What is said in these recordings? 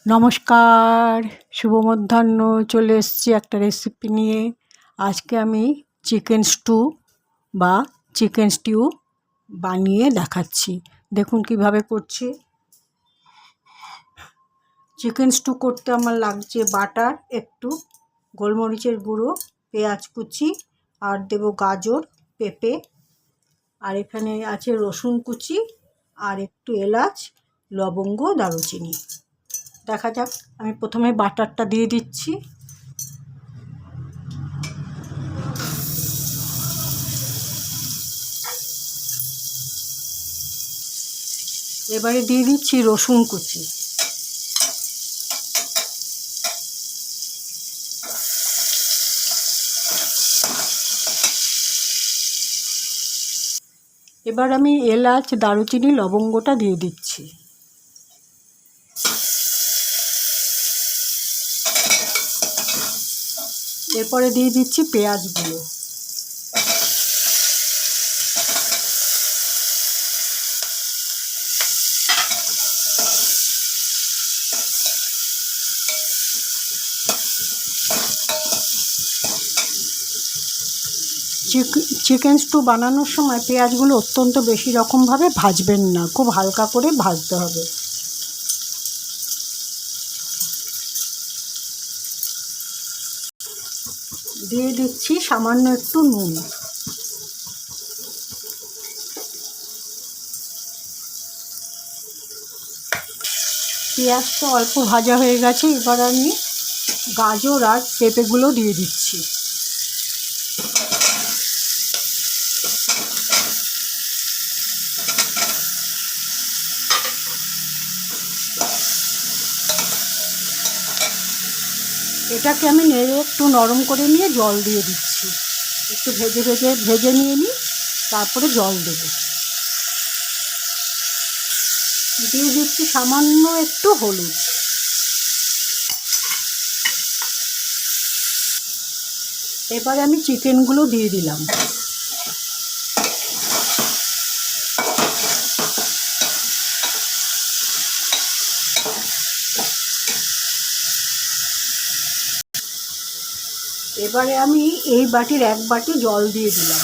নমস্কার, শুভ মধ্যাহ্ন। চলে এসেছি একটা রেসিপি নিয়ে। আজকে আমি চিকেন স্টিউ বানিয়ে দেখাচ্ছি। দেখুন কিভাবে করছি। চিকেন স্টু করতে আমার লাগছে বাটার একটু, গোলমরিচের গুঁড়ো, পেঁয়াজ কুচি, আর দেব গাজর, পেঁপে, আর এখানে আছে রসুন কুচি, আর একটু এলাচ, লবঙ্গ, দারুচিনি। দেখা যাক। আমি প্রথমে বাটারটা দিয়ে দিচ্ছি। এবারে দিয়ে দিচ্ছি রসুন কুচি। এবার আমি এলাচ, দারুচিনি, লবঙ্গটা দিয়ে দিচ্ছি। এরপরে দিয়ে দিচ্ছি পেঁয়াজগুলো। চিকেন স্টু বানানোর সময় পেঁয়াজগুলো অত্যন্ত বেশি রকমভাবে ভাজবেন না, খুব হালকা করে ভাজতে হবে। দিয়ে দিচ্ছি সামান্য একটু নুন। পেঁয়াজটা অল্প ভাজা হয়ে গেছে। এবার আমি গাজর আর পেঁপেগুলো দিয়ে দিচ্ছি। এটাকে আমি নেড়ে একটু নরম করে নিয়ে জল দিয়ে দিচ্ছি। একটু ভেজে নিয়ে নিই, তারপরে জল দেবো। দিয়ে দিচ্ছি সামান্য একটু হলুদ। এবারে আমি চিকেনগুলো দিয়ে দিলাম। এবারে আমি এই বাটির 1 বাটি জল দিয়ে দিলাম।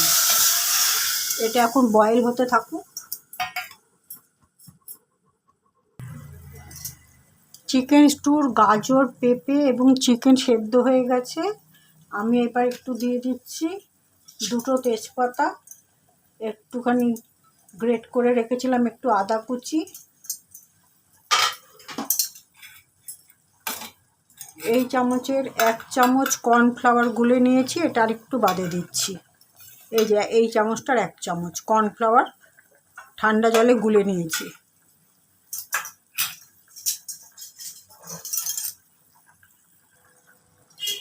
এটা এখন বয়েল হতে থাকুক। চিকেন স্টুর গাজর, পেঁপে এবং চিকেন সেদ্ধ হয়ে গেছে। আমি এবার একটু দিয়ে দিচ্ছি 2টো তেজপাতা, একটুখানি গ্রেট করে রেখেছিলাম একটু আদা কুচি, এই চামচের 1 চামচ কর্নফ্লাওয়ার গুলে নিয়েছি, এটা আর একটু বাদে দিচ্ছি। এই যে এই চামচটার 1 চামচ কর্নফ্লাওয়ার ঠান্ডা জলে গুলে নিয়েছি।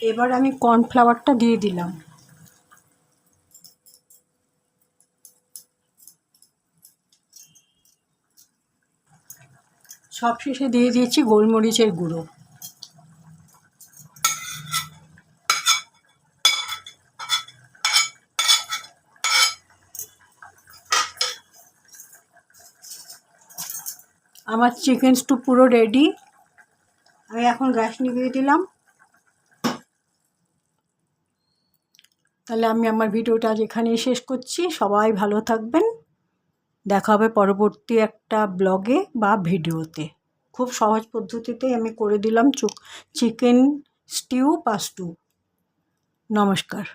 এবার আমি কর্নফ্লাওয়ারটা দিয়ে দিলাম। সবশেষে দিয়ে দিয়েছি গোলমরিচের গুঁড়ো। আমার চিকেন স্টু পুরো রেডি। আমি এখন গ্যাস নিভিয়ে দিলাম। তাহলে আমি আমার ভিডিওটা আজ এখানেই শেষ করছি। সবাই ভালো থাকবেন। দেখা হবে পরবর্তী একটা ব্লগে বা ভিডিওতে। খুব সহজ পদ্ধতিতেই আমি করে দিলাম চিকেন স্টিউ। নমস্কার।